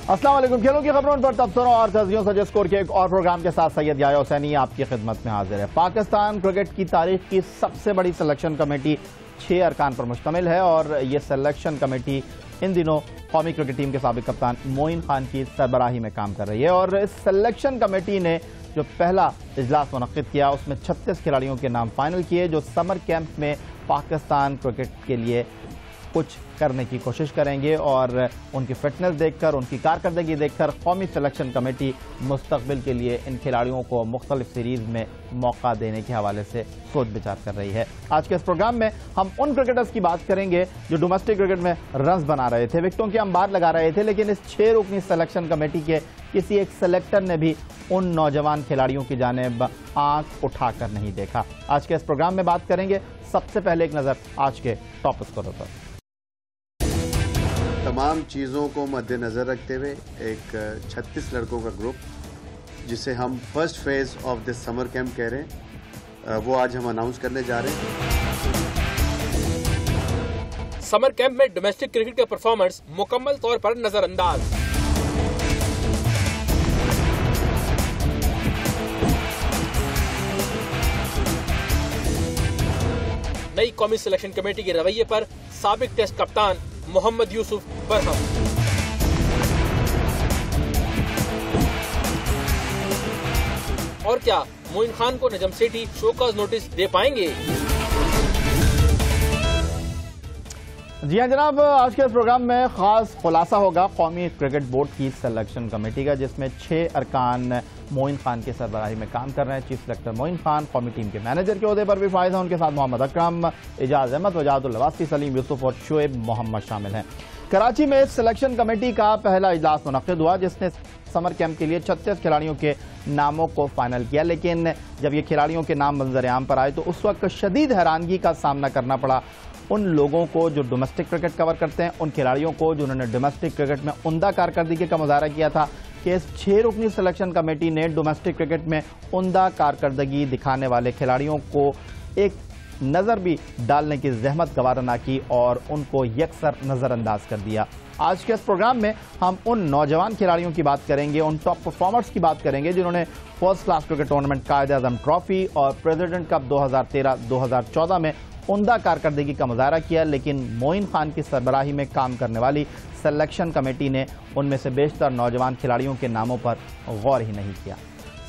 अस्सलाम वालेकुम। खेलों की खबरों पर तबसरों और तजियों से स्कोर के एक और प्रोग्राम के साथ सैयद याया हुसैनी आपकी खिदमत में हाजिर है। पाकिस्तान क्रिकेट की तारीख की सबसे बड़ी सिलेक्शन कमेटी 6 अरकान पर मुश्तमिल है और ये सिलेक्शन कमेटी इन दिनों कौमी क्रिकेट टीम के साबिक कप्तान मोइन खान की सरबराही में काम कर रही है। और इस सिलेक्शन कमेटी ने जो पहला इजलास मुनक्किद किया उसमें 36 खिलाड़ियों के नाम फाइनल किए जो समर कैंप में पाकिस्तान क्रिकेट के लिए कुछ करने की कोशिश करेंगे और उनकी फिटनेस देखकर, उनकी कारकर्दगी देखकर कौमी सिलेक्शन कमेटी मुस्तकबिल के लिए इन खिलाड़ियों को मुख्तलिफ सीरीज में मौका देने के हवाले से सोच विचार कर रही है। आज के इस प्रोग्राम में हम उन क्रिकेटर्स की बात करेंगे जो डोमेस्टिक क्रिकेट में रन्स बना रहे थे, विकेटों के अंबार लगा रहे थे, लेकिन इस 6 रुकनी सिलेक्शन कमेटी के किसी एक सेलेक्टर ने भी उन नौजवान खिलाड़ियों की जानिब आंख उठाकर नहीं देखा। आज के इस प्रोग्राम में बात करेंगे। सबसे पहले एक नजर आज के टॉप स्कोरर पर। तमाम चीज़ों को मद्देनज़र रखते हुए एक 36 लड़कों का ग्रुप जिसे हम first phase of this summer camp कह रहे हैं वो आज हम अनाउंस करने जा रहे हैं। समर कैंप में डोमेस्टिक क्रिकेट के परफॉर्मेंस मुकम्मल तौर पर नजरअंदाज। नई कौमी सिलेक्शन कमेटी के रवैये पर साबिक टेस्ट कप्तान मोहम्मद यूसुफ बरहम। और क्या मोइन खान को नजम सेठी शोकॉज नोटिस दे पाएंगे? जी हाँ जनाब, आज के इस प्रोग्राम में खास खुलासा होगा कौमी क्रिकेट बोर्ड की सिलेक्शन कमेटी का, जिसमें 6 अरकान मोइन खान की सरबराही में काम कर रहे हैं। चीफ सेलेक्टर मोइन खान, कौमी टीम के मैनेजर के ओहदे पर भी फायद हैं। उनके साथ मोहम्मद अकरम, एजाज अहमद, वजाहतुल नवासी, सलीम यूसुफ और शोएब मोहम्मद शामिल हैं। कराची में सिलेक्शन कमेटी का पहला इजलास मुनक्किद हुआ जिसने समर कैंप के लिए 36 खिलाड़ियों के नामों को फाइनल किया, लेकिन जब ये खिलाड़ियों के नाम मंजर-ए-आम पर आए तो उस वक्त शदीद हैरानगी का सामना करना पड़ा उन लोगों को जो डोमेस्टिक क्रिकेट कवर करते हैं, उन खिलाड़ियों को जिन्होंने डोमेस्टिक क्रिकेट में उम्दा कारकर्दगी का मुजाहरा किया था कि इस 6 रुकनी सिलेक्शन कमेटी ने डोमेस्टिक क्रिकेट में उम्दा कारकर्दगी दिखाने वाले खिलाड़ियों को एक नज़र भी डालने की जहमत गवारा ना की और उनको यकसर नज़रअंदाज कर दिया। आज के इस प्रोग्राम में हम उन नौजवान खिलाड़ियों की बात करेंगे, उन टॉप परफॉर्मर्स की बात करेंगे जिन्होंने first class cricket tournament Quaid-e-Azam trophy और प्रेसिडेंट कप 2013-2014 में उम्दा कारकर्दगी का मुजाहरा किया, लेकिन मोइन खान की सरबराही में काम करने वाली सिलेक्शन कमेटी ने उनमें से बेशतर नौजवान खिलाड़ियों के नामों पर गौर ही नहीं किया।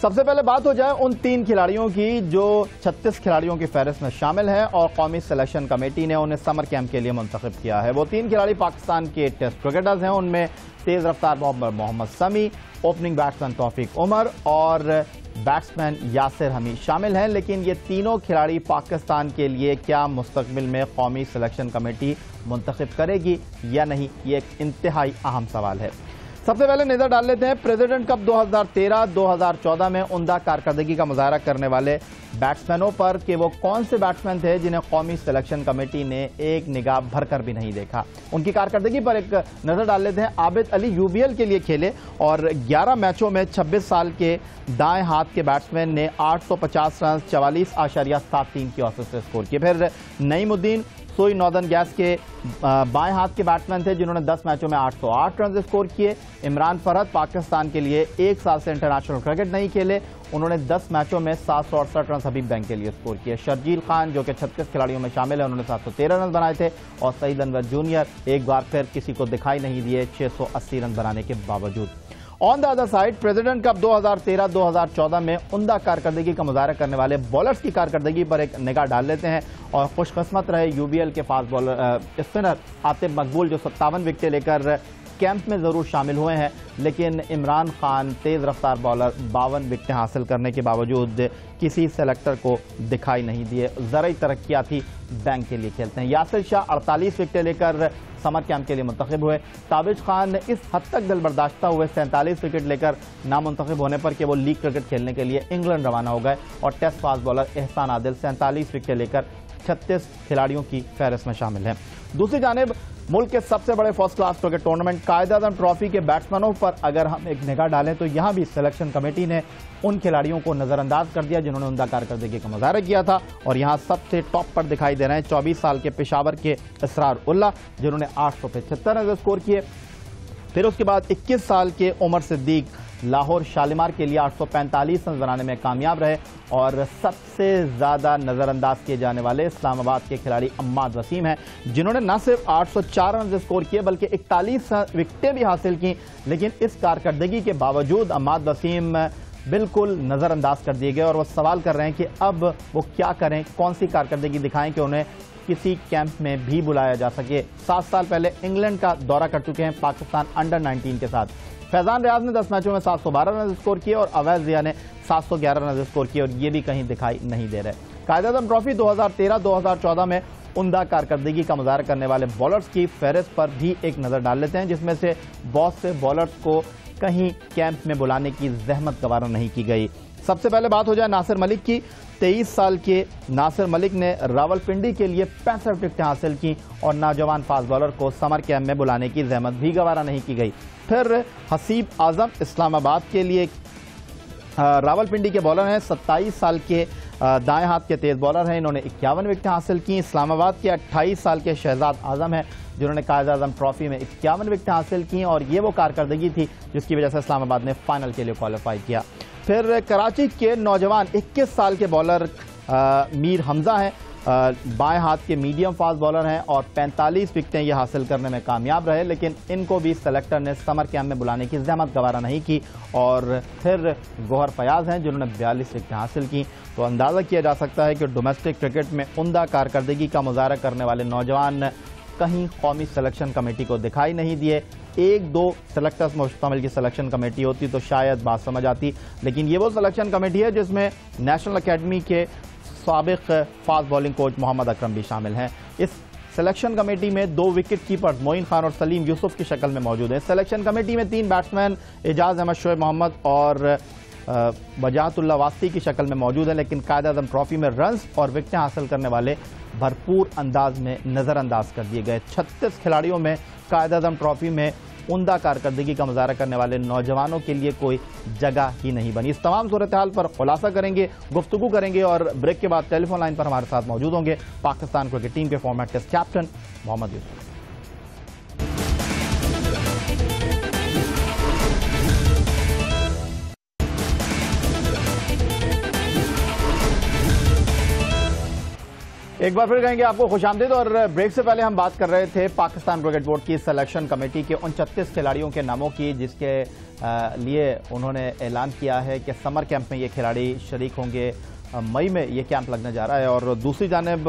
सबसे पहले बात हो जाए उन 3 खिलाड़ियों की जो 36 खिलाड़ियों की फहरिस्त में शामिल हैं और कौमी सिलेक्शन कमेटी ने उन्हें समर कैंप के लिए मुंतखब किया है। वो 3 खिलाड़ी पाकिस्तान के टेस्ट क्रिकेटर्स हैं। उनमें तेज रफ्तार बॉलर मोहम्मद समी, ओपनिंग बैट्समैन तौफीक उमर और बैट्समैन यासिर हमीद शामिल हैं। लेकिन ये तीनों खिलाड़ी पाकिस्तान के लिए क्या मुस्तकबिल में कौमी सिलेक्शन कमेटी मुंतखब करेगी या नहीं, ये एक इंतहाई अहम सवाल है। सबसे पहले नजर डाल लेते हैं प्रेसिडेंट कप 2013-2014 में उम्दा कारकर्दगी का मुजाहरा करने वाले बैट्समैनों पर कि वो कौन से बैट्समैन थे जिन्हें कौमी सिलेक्शन कमेटी ने एक निगाह भरकर भी नहीं देखा। उनकी कारकर्दगी पर एक नजर डाल लेते हैं। आबिद अली यूबीएल के लिए खेले और 11 मैचों में 26 साल के दाएं हाथ के बैट्समैन ने 850 रन 44.73 की औसत से स्कोर किए। फिर नईमुद्दीन सोई नॉर्दर्न गैस के बाएं हाथ के बैट्समैन थे जिन्होंने 10 मैचों में 808 रन स्कोर किए। इमरान फरहद पाकिस्तान के लिए 1 साल से इंटरनेशनल क्रिकेट नहीं खेले, उन्होंने 10 मैचों में 768 रन हबीब बैंक के लिए स्कोर किए। शर्जील खान जो कि 36 खिलाड़ियों में शामिल है, उन्होंने 713 रन बनाए थे और सईद अनवर जूनियर एक बार फिर किसी को दिखाई नहीं दिए 680 रन बनाने के बावजूद। On the other side president cup 2013-2014 में उम्दा कारकर्दगी का मुजाहरा करने वाले बॉलर्स की कारकर्दगी पर एक निगाह डाल लेते हैं और खुशकिस्मत रहे यूबीएल के फास्ट बॉलर स्पिनर आतिफ मकबूल जो 57 विकेटें लेकर कैंप में जरूर शामिल हुए हैं, लेकिन इमरान खान तेज रफ्तार बॉलर 52 विकेटें हासिल करने के बावजूद किसी सेलेक्टर को दिखाई नहीं दिए। ज़रूरी तरक्याती बैंक के लिए खेलते हैं। यासिर शाह 48 विकेटें लेकर समर कैंप के लिए मुंतखब हुए। ताबिज खान इस हद तक दिल बर्दाश्ता हुए 47 विकेट लेकर नामुंतखब होने पर कि वो लीग क्रिकेट खेलने के लिए इंग्लैंड रवाना हो गए और टेस्ट फास्ट बॉलर एहसान आदिल 47 विकेट लेकर 36 खिलाड़ियों की फहरिस्त में शामिल हैं। दूसरी जानिब मुल्क के सबसे बड़े first class cricket tournament Quaid-e-Azam trophy के बैट्समैनों पर अगर हम एक निगाह डालें तो यहां भी सिलेक्शन कमेटी ने उन खिलाड़ियों को नजरअंदाज कर दिया जिन्होंने उम्दा कारकर्दगी का मुजाहरा किया था और यहां सबसे टॉप पर दिखाई दे रहे हैं 24 साल के पेशावर के इसरार उल्लाह जिन्होंने 875 रन स्कोर किए। फिर उसके बाद 21 साल के उमर सिद्दीक लाहौर शालीमार के लिए 845 रन बनाने में कामयाब रहे और सबसे ज्यादा नजरअंदाज किए जाने वाले इस्लामाबाद के खिलाड़ी अम्माद वसीम हैं, जिन्होंने न सिर्फ 804 रन स्कोर किए बल्कि 41 विकेटें भी हासिल की। लेकिन इस कारकर्दगी के बावजूद अम्माद वसीम बिल्कुल नजरअंदाज कर दिए गए और वो सवाल कर रहे हैं कि अब वो क्या करें, कौन सी कारकर्दगी दिखाएं कि उन्हें किसी कैंप में भी बुलाया जा सके। 7 साल पहले इंग्लैंड का दौरा कर चुके हैं पाकिस्तान अंडर 19 के साथ। फैजान रियाज ने 10 मैचों में 712 रन स्कोर किए और अवैध जिया ने 711 रन स्कोर किए और ये भी कहीं दिखाई नहीं दे रहे। कायद-ए-आज़म ट्रॉफी 2013-2014 में उम्दा कारकर्दगी का मुजाहरा करने वाले बॉलर्स की फहरिस्त पर भी एक नजर डाल लेते हैं, जिसमें से बहुत से बॉलर्स को कहीं कैंप में बुलाने की जहमत गवारा नहीं की गई। सबसे पहले बात हो जाए नासिर मलिक की। 23 साल के नासिर मलिक ने रावलपिंडी के लिए 65 विकेटें हासिल की और नौजवान फास्ट बॉलर को समर कैंप में बुलाने की जहमत भी गवारा नहीं की गई। फिर हसीब आजम इस्लामाबाद के लिए रावलपिंडी के बॉलर हैं, 27 साल के दाएं हाथ के तेज बॉलर हैं, इन्होंने 51 विकेटें हासिल की। इस्लामाबाद के 28 साल के शहजाद आजम हैं, जिन्होंने कायद-ए-आज़म ट्रॉफी में 51 विकेटें हासिल की और ये वो कारकर्दगी थी जिसकी वजह से इस्लामाबाद ने फाइनल के लिए क्वालिफाई किया। फिर कराची के नौजवान 21 साल के बॉलर मीर हमजा हैं, बाएं हाथ के मीडियम फास्ट बॉलर हैं और 45 विकेटें ये हासिल करने में कामयाब रहे, लेकिन इनको भी सेलेक्टर ने समर कैंप में बुलाने की जहमत गवारा नहीं की। और फिर गौहर फयाज हैं, जिन्होंने 42 विकेटें हासिल की। तो अंदाज़ा किया जा सकता है कि डोमेस्टिक क्रिकेट में उम्दा कारकर्दगी का मुजाहरा करने वाले नौजवान कहीं कौमी सिलेक्शन कमेटी को दिखाई नहीं दिए। 1-2 सेलेक्टर्स मुश्तमिल की सिलेक्शन कमेटी होती तो शायद बात समझ आती, लेकिन ये वो सिलेक्शन कमेटी है जिसमें नेशनल अकेडमी के साबिक fast bowling coach Mohammad Akram भी शामिल हैं। इस सिलेक्शन कमेटी में 2 विकेट कीपर्स मोइन खान और सलीम यूसुफ की शक्ल में मौजूद हैं। सिलेक्शन कमेटी में 3 बैट्समैन एजाज अहमद, शोएब मोहम्मद और वजाहतुल्लाह वास्ती की शक्ल में मौजूद है, लेकिन कायद-ए-आज़म ट्रॉफी में रन्स और विकेटें हासिल करने वाले भरपूर अंदाज में नजरअंदाज कर दिए गए। 36 खिलाड़ियों में कायद-ए-आज़म ट्रॉफी में उम्दा कारकर्दगी का मुजाहरा करने वाले नौजवानों के लिए कोई जगह ही नहीं बनी। इस तमाम सूरत हाल पर खुलासा करेंगे, गुफ्तगू करेंगे और ब्रेक के बाद टेलीफोन लाइन पर हमारे साथ मौजूद होंगे पाकिस्तान क्रिकेट टीम के former test captain Mohammad Yousuf. एक बार फिर कहेंगे आपको खुशामदीद। और ब्रेक से पहले हम बात कर रहे थे पाकिस्तान क्रिकेट बोर्ड की सिलेक्शन कमेटी के उन 36 खिलाड़ियों के नामों की जिसके लिए उन्होंने ऐलान किया है कि समर कैंप में ये खिलाड़ी शरीक होंगे। मई में ये कैंप लगने जा रहा है। और दूसरी जानिब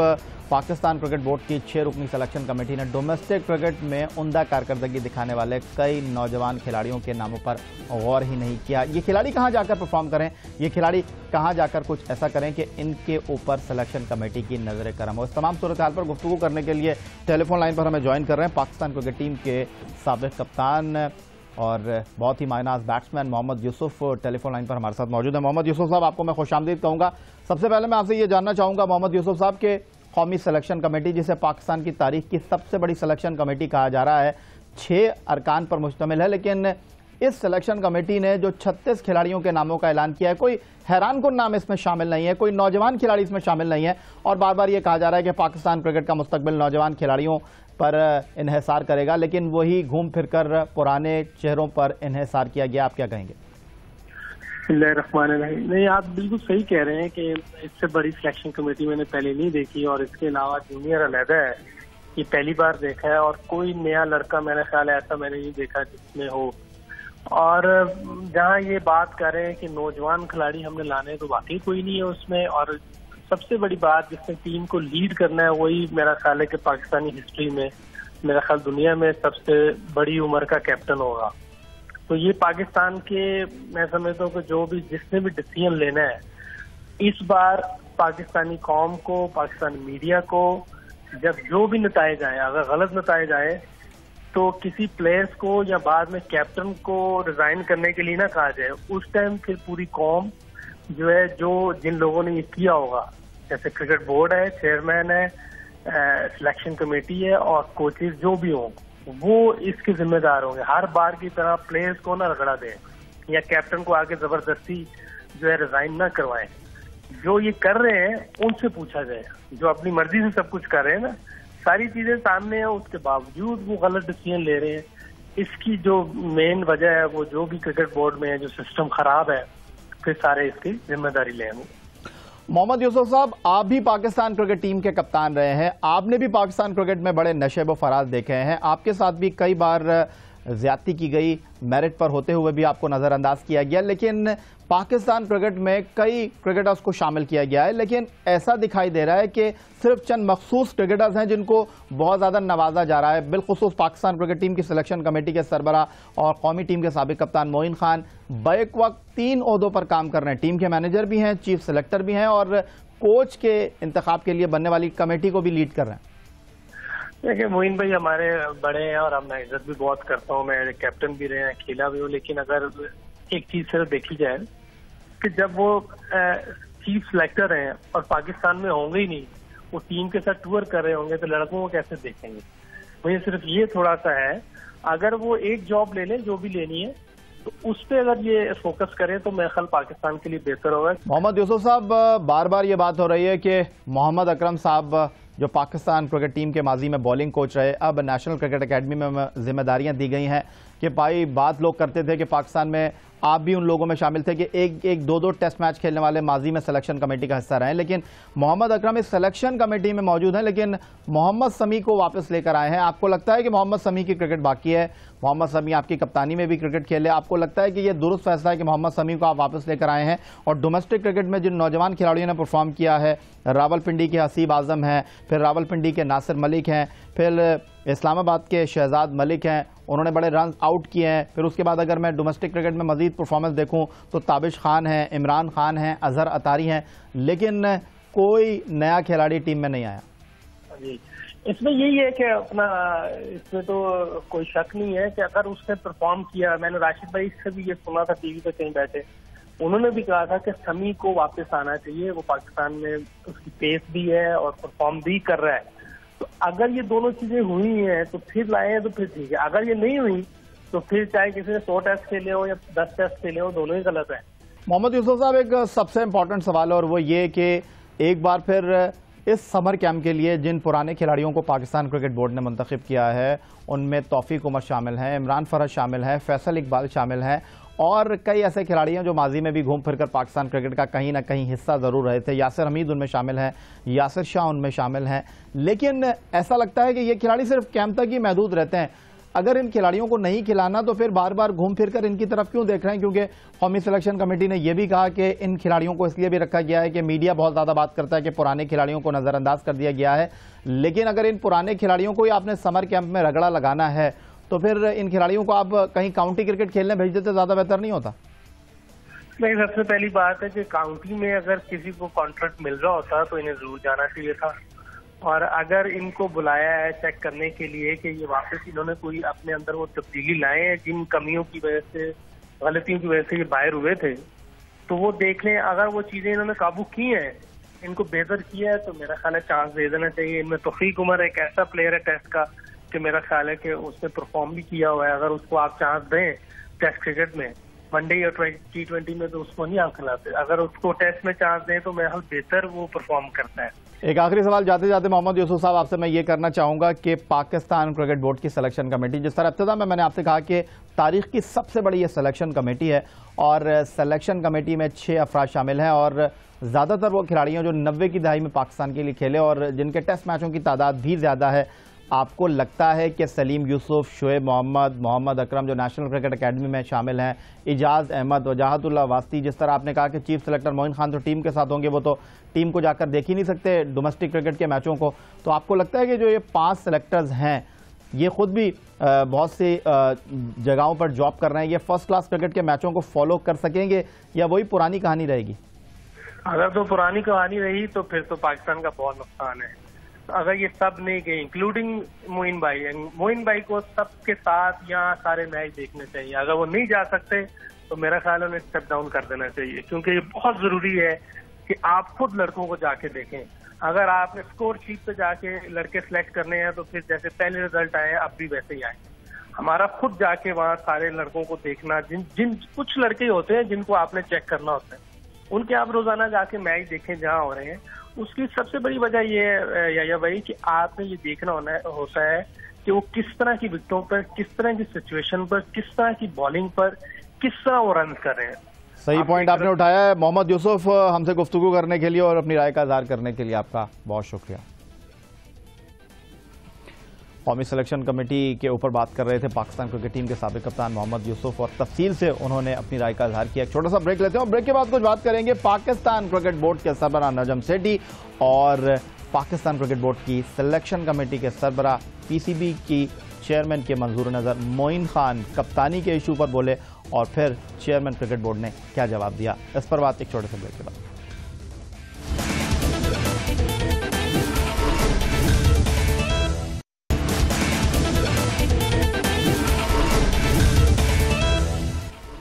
पाकिस्तान क्रिकेट बोर्ड की 6 रुकनी सिलेक्शन कमेटी ने डोमेस्टिक क्रिकेट में उम्दा कारकर्दगी दिखाने वाले कई नौजवान खिलाड़ियों के नामों पर गौर ही नहीं किया। ये खिलाड़ी कहां जाकर परफॉर्म करें, ये खिलाड़ी कहां जाकर कुछ ऐसा करें कि इनके ऊपर सिलेक्शन कमेटी की नजर करम हो। इस तमाम सूरत हाल पर गुफ्तगू करने के लिए टेलीफोन लाइन पर हमें ज्वाइन कर रहे हैं पाकिस्तान क्रिकेट टीम के साबिक कप्तान और बहुत ही मायनाज batsman Mohammad Yusuf telephone line पर हमारे साथ मौजूद है। मोहम्मद यूसुफ साहब, आपको मैं खुशामदीद कहूँगा। सबसे पहले मैं आपसे ये जानना चाहूँगा मोहम्मद यूसुफ साहब के कौमी सिलेक्शन कमेटी, जिसे पाकिस्तान की तारीख की सबसे बड़ी सिलेक्शन कमेटी कहा जा रहा है, 6 अरकान पर मुश्तमिल है, लेकिन इस सिलेक्शन कमेटी ने जो 36 खिलाड़ियों के नामों का ऐलान किया है, कोई हैरानकुन नाम इसमें शामिल नहीं है, कोई नौजवान खिलाड़ी इसमें शामिल नहीं है और बार बार ये कहा जा रहा है कि पाकिस्तान क्रिकेट का मुस्तकबिल नौजवान खिलाड़ियों पर इन्हिसार करेगा, लेकिन वही घूम फिर कर पुराने चेहरों पर इन्हिसार किया गया। आप क्या कहेंगे? नहीं, आप बिल्कुल सही कह रहे हैं कि इससे बड़ी सिलेक्शन कमेटी मैंने पहले नहीं देखी और इसके अलावा जूनियर अलहदा है, ये पहली बार देखा है और कोई नया लड़का मेरा ख्याल है ऐसा मैंने नहीं देखा जिसमें हो। और जहाँ ये बात कर रहे हैं कि नौजवान खिलाड़ी हमने लाने, तो वाकई कोई नहीं है उसमें। और सबसे बड़ी बात जिसने टीम को लीड करना है वही मेरा ख्याल है कि पाकिस्तानी हिस्ट्री में, मेरा ख्याल दुनिया में सबसे बड़ी उम्र का कैप्टन होगा। तो ये पाकिस्तान के, मैं समझता हूँ कि जो भी जिसने भी डिसीजन लेना है इस बार पाकिस्तानी कौम को, पाकिस्तानी मीडिया को, जब जो भी नताइज आए, अगर गलत नताइज आए तो किसी प्लेयर्स को या बाद में कैप्टन को रिजाइन करने के लिए ना कहा जाए। उस टाइम फिर पूरी कौम जो है, जो जिन लोगों ने ये किया होगा, जैसे क्रिकेट बोर्ड है, चेयरमैन है, सिलेक्शन कमेटी है और कोचेज जो भी हों, वो इसके जिम्मेदार होंगे। हर बार की तरह प्लेयर्स को ना रगड़ा दें या कैप्टन को आगे जबरदस्ती जो है रिजाइन ना करवाएं। जो ये कर रहे हैं उनसे पूछा जाए, जो अपनी मर्जी से सब कुछ कर रहे हैं ना, सारी चीजें सामने हैं, उसके बावजूद वो गलत डिसीजन ले रहे हैं। इसकी जो मेन वजह है वो जो भी क्रिकेट बोर्ड में है जो सिस्टम खराब है, फिर सारे इसकी जिम्मेदारी लेंगे। मोहम्मद यूसुफ साहब, आप भी पाकिस्तान क्रिकेट टीम के कप्तान रहे हैं, आपने भी पाकिस्तान क्रिकेट में बड़े नशे व फराज देखे हैं, आपके साथ भी कई बार ज्यादती की गई, मेरिट पर होते हुए भी आपको नजरअंदाज किया गया, लेकिन पाकिस्तान क्रिकेट में कई क्रिकेटर्स को शामिल किया गया है, लेकिन ऐसा दिखाई दे रहा है कि सिर्फ चंद मखसूस क्रिकेटर्स हैं जिनको बहुत ज़्यादा नवाजा जा रहा है। बिलखुसूस पाकिस्तान क्रिकेट टीम की सिलेक्शन कमेटी के सरबराह और कौमी टीम के साबिक कप्तान मोइन खान बैक वक्त 3 ओहदों पर काम कर रहे हैं। टीम के मैनेजर भी हैं, चीफ सिलेक्टर भी हैं और कोच के इंतखाब के लिए बनने वाली कमेटी को भी लीड कर रहे हैं। देखिए, मोइन भाई हमारे बड़े हैं और मैं इज्जत भी बहुत करता हूँ, मैं कैप्टन भी रहे हैं, खेला भी हूँ, लेकिन अगर एक चीज सिर्फ देखी जाए कि जब वो चीफ सिलेक्टर हैं और पाकिस्तान में होंगे ही नहीं, वो टीम के साथ टूर कर रहे होंगे, तो लड़कों को कैसे देखेंगे। मुझे सिर्फ ये थोड़ा सा है, अगर वो एक जॉब ले लें जो भी लेनी है, तो उस पर अगर ये फोकस करें तो मेरा ख्याल पाकिस्तान के लिए बेहतर होगा। मोहम्मद यूसुफ साहब, बार बार ये बात हो रही है कि मोहम्मद अकरम साहब जो पाकिस्तान क्रिकेट टीम के माजी में बॉलिंग कोच रहे, अब नेशनल क्रिकेट एकेडमी में जिम्मेदारियां दी गई हैं कि भाई बात लोग करते थे कि पाकिस्तान में आप भी उन लोगों में शामिल थे कि एक दो टेस्ट मैच खेलने वाले माजी में सिलेक्शन कमेटी का हिस्सा रहे, लेकिन मोहम्मद अकरम इस सिलेक्शन कमेटी में मौजूद हैं, लेकिन मोहम्मद समी को वापस लेकर आए हैं। आपको लगता है कि मोहम्मद समी की क्रिकेट बाकी है? मोहम्मद समी आपकी कप्तानी में भी क्रिकेट खेले, आपको लगता है कि यह दुरुस्त फैसला है कि मोहम्मद समी को आप वापस लेकर आए हैं? और डोमेस्टिक क्रिकेट में जिन नौजवान खिलाड़ियों ने परफॉर्म किया है, रावलपिंडी के हसीब आजम हैं, फिर रावलपिंडी के नासिर मलिक हैं, फिर इस्लामाबाद के शहजाद मलिक हैं, उन्होंने बड़े रन आउट किए हैं। फिर उसके बाद अगर मैं डोमेस्टिक क्रिकेट में मजीद परफॉर्मेंस देखूं तो ताबिश खान हैं, इमरान खान हैं, अजहर अतारी हैं, लेकिन कोई नया खिलाड़ी टीम में नहीं आया। जी, इसमें यही है कि अपना, इसमें तो कोई शक नहीं है कि अगर उसने परफॉर्म किया, मैंने राशिद भाई से भी ये सुना था टीवी पे कहीं बैठे, उन्होंने भी कहा था कि समी को वापस आना चाहिए, वो पाकिस्तान में उसकी पेस भी है और परफॉर्म भी कर रहा है। तो अगर ये दोनों चीजें हुई हैं तो फिर लाए तो फिर ठीक है, अगर ये नहीं हुई तो फिर चाहे किसी ने 100 टेस्ट खेले हो या 10 टेस्ट खेले हो, दोनों ही गलत है। मोहम्मद यूसुफ साहब, एक सबसे इंपॉर्टेंट सवाल है और वो ये कि एक बार फिर इस समर कैंप के लिए जिन पुराने खिलाड़ियों को पाकिस्तान क्रिकेट बोर्ड ने मुंतखब किया है, उनमें तौफीक उमर शामिल हैं, इमरान फरहद शामिल है, फैसल इकबाल शामिल हैं और कई ऐसे खिलाड़ी हैं जो माजी में भी घूम फिरकर पाकिस्तान क्रिकेट का कहीं ना कहीं हिस्सा जरूर रहे थे। यासिर हमीद उनमें शामिल हैं, यासिर शाह उनमें शामिल हैं, लेकिन ऐसा लगता है कि ये खिलाड़ी सिर्फ कैंप तक ही महदूद रहते हैं। अगर इन खिलाड़ियों को नहीं खिलाना तो फिर बार बार घूम फिरकर इनकी तरफ क्यों देख रहे हैं? क्योंकि कौमी सिलेक्शन कमेटी ने यह भी कहा कि इन खिलाड़ियों को इसलिए भी रखा गया है कि मीडिया बहुत ज्यादा बात करता है कि पुराने खिलाड़ियों को नजरअंदाज कर दिया गया है, लेकिन अगर इन पुराने खिलाड़ियों को ही आपने समर कैंप में रगड़ा लगाना है तो फिर इन खिलाड़ियों को आप कहीं काउंटी क्रिकेट खेलने भेज देते ज्यादा बेहतर नहीं होता? नहीं, सबसे पहली बात है कि काउंटी में अगर किसी को कॉन्ट्रैक्ट मिल रहा होता तो इन्हें जरूर जाना चाहिए था, और अगर इनको बुलाया है चेक करने के लिए कि ये वापस इन्होंने कोई अपने अंदर वो तब्दीली लाए हैं जिन कमियों की वजह से, गलतियों की वजह से ये बाहर हुए थे, तो वो देख लें। अगर वो चीजें इन्होंने काबू की हैं, इनको बेहतर किया है, तो मेरा ख्याल है चांस दे देना चाहिए। इनमें तौफीक उमर एक ऐसा प्लेयर है टेस्ट का कि मेरा ख्याल है कि उसने परफॉर्म भी किया हुआ है। अगर उसको आप चांस दें टेस्ट क्रिकेट में, वनडे या T20 में, तो उसको नहीं आप खिलाते। अगर उसको टेस्ट में चांस दें तो मेरा बेहतर वो परफॉर्म करता है। एक आखिरी सवाल जाते जाते मोहम्मद यूसुफ साहब आपसे मैं ये करना चाहूंगा कि पाकिस्तान क्रिकेट बोर्ड की सिलेक्शन कमेटी, जिस तरह इब्तिदा में मैंने आपसे कहा कि तारीख की सबसे बड़ी ये सिलेक्शन कमेटी है और सिलेक्शन कमेटी में 6 अफराद शामिल हैं और ज़्यादातर वो खिलाड़ी हैं जो 90 की दहाई में पाकिस्तान के लिए खेले और जिनके टेस्ट मैचों की तादाद भी ज़्यादा है। आपको लगता है कि सलीम यूसुफ, शुएब मोहम्मद, मोहम्मद अकरम जो नेशनल क्रिकेट एकेडमी में शामिल हैं, इजाज़ अहमद, वजाहतुल्लाह वास्ती, जिस तरह आपने कहा कि चीफ सेलेक्टर मोइन खान तो टीम के साथ होंगे, वो तो टीम को जाकर देख ही नहीं सकते डोमेस्टिक क्रिकेट के मैचों को, तो आपको लगता है कि जो ये 5 सेलेक्टर्स हैं ये खुद भी बहुत सी जगहों पर जॉब कर रहे हैं, ये फर्स्ट क्लास क्रिकेट के मैचों को फॉलो कर सकेंगे या वही पुरानी कहानी रहेगी? अगर तो पुरानी कहानी रही तो फिर तो पाकिस्तान का बहुत नुकसान है। अगर ये सब नहीं गए, इंक्लूडिंग मोइन भाई को सबके साथ यहाँ सारे मैच देखने चाहिए। अगर वो नहीं जा सकते तो मेरा ख्याल है उन्हें स्टेप डाउन कर देना चाहिए, क्योंकि ये बहुत जरूरी है कि आप खुद लड़कों को जाके देखें। अगर आपने स्कोर शीट पे जाके लड़के सिलेक्ट करने हैं तो फिर जैसे पहले रिजल्ट आए अब भी वैसे ही आए। हमारा खुद जाके वहाँ सारे लड़कों को देखना, जिन कुछ लड़के होते हैं जिनको आपने चेक करना होता है, उनके आप रोजाना जाके मैच देखें जहाँ हो रहे हैं। उसकी सबसे बड़ी वजह ये है या भाई कि आपने ये देखना होता है कि कि वो किस तरह की विकेटों पर, किस तरह की सिचुएशन पर, किस तरह की बॉलिंग पर, किस तरह वो रन कर रहे हैं। सही पॉइंट आपने उठाया है। मोहम्मद यूसुफ, हमसे गुफ्तगू करने के लिए और अपनी राय का इज़हार करने के लिए आपका बहुत शुक्रिया। कौमी सिलेक्शन कमेटी के ऊपर बात कर रहे थे पाकिस्तान क्रिकेट टीम के साबिक कप्तान मोहम्मद यूसुफ और तफसील से उन्होंने अपनी राय का इज़हार किया। एक छोटा सा ब्रेक लेते हैं और ब्रेक के बाद कुछ बात करेंगे पाकिस्तान क्रिकेट बोर्ड के सरबराह नजम सेठी और पाकिस्तान क्रिकेट बोर्ड की सिलेक्शन कमेटी के सरबराह पीसीबी की चेयरमैन के मंजूर नज़र मोइन खान कप्तानी के इशू पर बोले और फिर चेयरमैन क्रिकेट बोर्ड ने क्या जवाब दिया, इस पर बात एक छोटे से ब्रेक के बाद।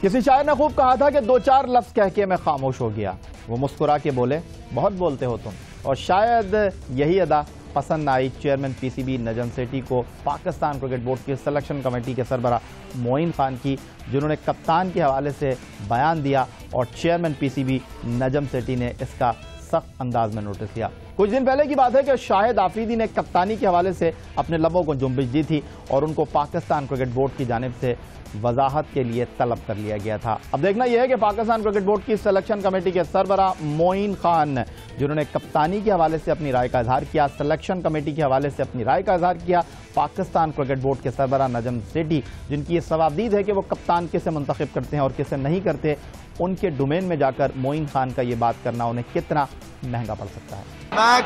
किसी शायर ने खूब कहा था कि दो चार लफ्ज कह के मैं खामोश हो गया, वो मुस्कुरा के बोले बहुत बोलते हो तुम, और शायद यही अदा पसंद I chairman PCB Najam Sethi को पाकिस्तान क्रिकेट बोर्ड की सिलेक्शन कमेटी के सरबराह मोइन खान की, जिन्होंने कप्तान के हवाले से बयान दिया और चेयरमैन पीसीबी नजम सेठी ने इसका सख्त अंदाज में नोटिस लिया। कुछ दिन पहले की बात है कि शाहिद आफरीदी ने कप्तानी के हवाले से अपने लबों को जुम्बिश दी थी और उनको पाकिस्तान क्रिकेट बोर्ड की जानिब से वजाहत के लिए तलब कर लिया गया था। अब देखना यह है कि पाकिस्तान क्रिकेट बोर्ड की सिलेक्शन कमेटी के सरबराह मोइन खान, जिन्होंने कप्तानी के हवाले से अपनी राय का इजहार किया, सिलेक्शन कमेटी के हवाले से अपनी राय का इजहार किया, पाकिस्तान क्रिकेट बोर्ड के सरबराह नजम सेठी, जिनकी ये सवाबदीद है कि वो कप्तान किसे मुंतखब करते हैं और किसे नहीं करते, उनके डोमेन में जाकर मोइन खान का ये बात करना उन्हें कितना महंगा पड़ सकता है। मैं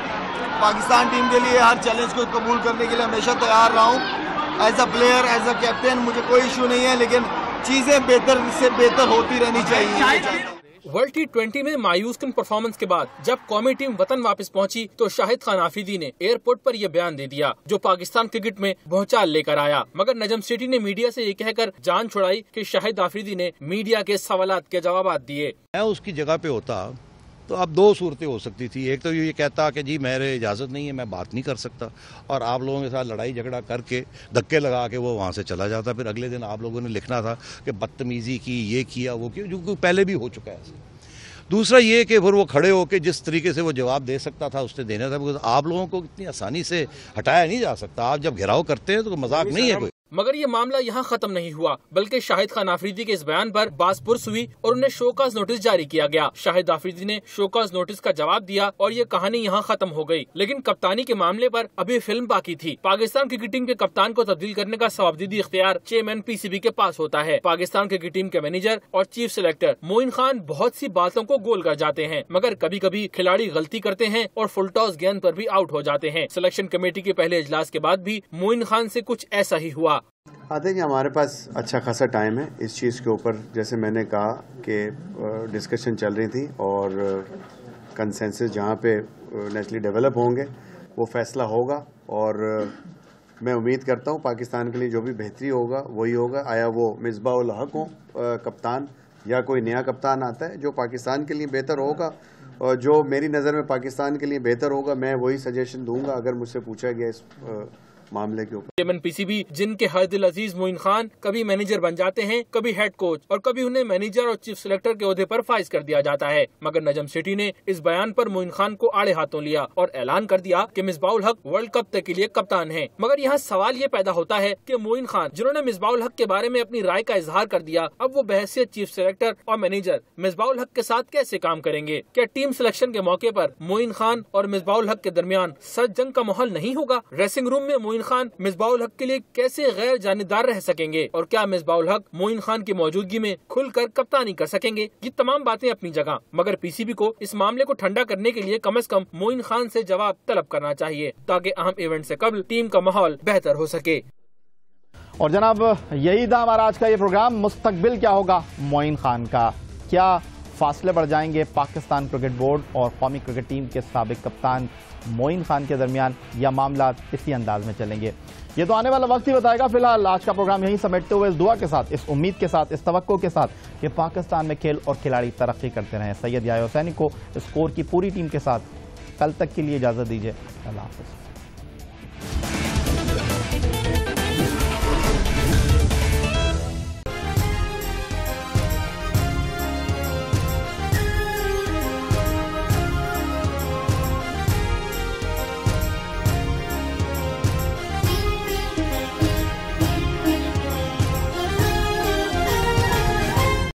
पाकिस्तान टीम के लिए हर चैलेंज को कबूल करने के लिए हमेशा तैयार रहा हूँ। As a player, as a captain मुझे कोई इशू नहीं है, लेकिन चीजें बेहतर से बेहतर होती रहनी चाहिए। वर्ल्ड T20 में मायूस किन परफॉर्मेंस के बाद जब कौमी टीम वतन वापस पहुंची तो शाहिद खान आफरीदी ने एयरपोर्ट पर यह बयान दे दिया जो पाकिस्तान क्रिकेट में भूचाल लेकर आया। मगर नजम सेठी ने मीडिया से ये कहकर जान छुड़ाई कि शाहिद आफरीदी ने मीडिया के सवालात के जवाब दिए। मैं उसकी जगह पे होता तो अब दो सूरतें हो सकती थी। एक तो ये कहता कि जी मेरे इजाज़त नहीं है, मैं बात नहीं कर सकता, और आप लोगों के साथ लड़ाई झगड़ा करके धक्के लगा के वो वहाँ से चला जाता। फिर अगले दिन आप लोगों ने लिखना था कि बदतमीज़ी की, ये किया, वो किया, जो पहले भी हो चुका है ऐसे। दूसरा ये कि फिर वो खड़े होकर जिस तरीके से वो जवाब दे सकता था उसने देना था, बिकॉज आप लोगों को इतनी आसानी से हटाया नहीं जा सकता। आप जब घेराव करते हैं तो मजाक नहीं है कोई। मगर ये मामला यहाँ खत्म नहीं हुआ, बल्कि शाहिद खान आफरीदी के इस बयान पर बास पुरस हुई और उन्हें शोकाज नोटिस जारी किया गया। शाहिद आफरीदी ने शोकाज नोटिस का जवाब दिया और ये कहानी यहाँ खत्म हो गई। लेकिन कप्तानी के मामले पर अभी फिल्म बाकी थी। पाकिस्तान क्रिकेट टीम के कप्तान को तब्दील करने का सवाबदीदी इख्तियार चेयरमैन पीसीबी के पास होता है। पाकिस्तान क्रिकेट टीम के मैनेजर और चीफ सिलेक्टर मोइन खान बहुत सी बातों को गोल कर जाते हैं, मगर कभी कभी खिलाड़ी गलती करते हैं और फुल टॉस गेंद पर भी आउट हो जाते हैं। सिलेक्शन कमेटी के पहले इजलास के बाद भी मोइन खान से कुछ ऐसा ही हुआ। आते कि हमारे पास अच्छा खासा टाइम है इस चीज़ के ऊपर। जैसे मैंने कहा कि डिस्कशन चल रही थी और कंसेंसस जहाँ पे नेचुरली डेवलप होंगे वो फैसला होगा, और मैं उम्मीद करता हूँ पाकिस्तान के लिए जो भी बेहतरी होगा वही होगा। आया वो मिसबाह उल हक हो कप्तान या कोई नया कप्तान आता है जो पाकिस्तान के लिए बेहतर होगा, और जो मेरी नज़र में पाकिस्तान के लिए बेहतर होगा मैं वही सजेशन दूंगा अगर मुझसे पूछा गया इस मामले के ऊपर। चेयरमैन पीसीबी जिनके हर दिल अजीज मोइन खान कभी मैनेजर बन जाते हैं, कभी हेड कोच और कभी उन्हें मैनेजर और चीफ सिलेक्टर के ओहदे पर फाइज कर दिया जाता है। मगर नजम सेठी ने इस बयान पर मोइन खान को आड़े हाथों लिया और ऐलान कर दिया कि मिसबाह-उल हक वर्ल्ड कप तक के लिए कप्तान हैं। मगर यहाँ सवाल ये पैदा होता है कि मोइन खान जिन्होंने मिसबाह-उल हक के बारे में अपनी राय का इजहार कर दिया, अब वो बहैसियत चीफ सिलेक्टर और मैनेजर मिसबाह-उल हक के साथ कैसे काम करेंगे? क्या टीम सिलेक्शन के मौके पर मोइन खान और मिसबाह-उल हक के दरमियान सख्त जंग का माहौल नहीं होगा? ड्रेसिंग रूम में मोइन खान मिसबाह-उल हक के लिए कैसे गैर जानिबदार रह सकेंगे और क्या मिसबाह-उल हक मोइन खान की मौजूदगी में खुलकर कप्तानी कर सकेंगे? ये तमाम बातें अपनी जगह, मगर पीसीबी को इस मामले को ठंडा करने के लिए कम से कम मोइन खान से जवाब तलब करना चाहिए ताकि अहम इवेंट से कबल टीम का माहौल बेहतर हो सके। और जनाब यही था हमारा आज का ये प्रोग्राम। मुस्तकबिल क्या होगा मोइन खान का? क्या फासले बढ़ जाएंगे पाकिस्तान क्रिकेट बोर्ड और कौमी क्रिकेट टीम के साबिक कप्तान मोइन खान के दरमियान, या मामला इसी अंदाज में चलेंगे? ये तो आने वाला वक्त ही बताएगा। फिलहाल आज का प्रोग्राम यहीं समेटते हुए इस दुआ के साथ, इस उम्मीद के साथ, इस तवक्को के साथ कि पाकिस्तान में खेल और खिलाड़ी तरक्की करते रहें, सैयद याह्या हुसैनी को स्कोर की पूरी टीम के साथ कल तक के लिए इजाज़त दीजिए। अल्लाह हाफ़िज़।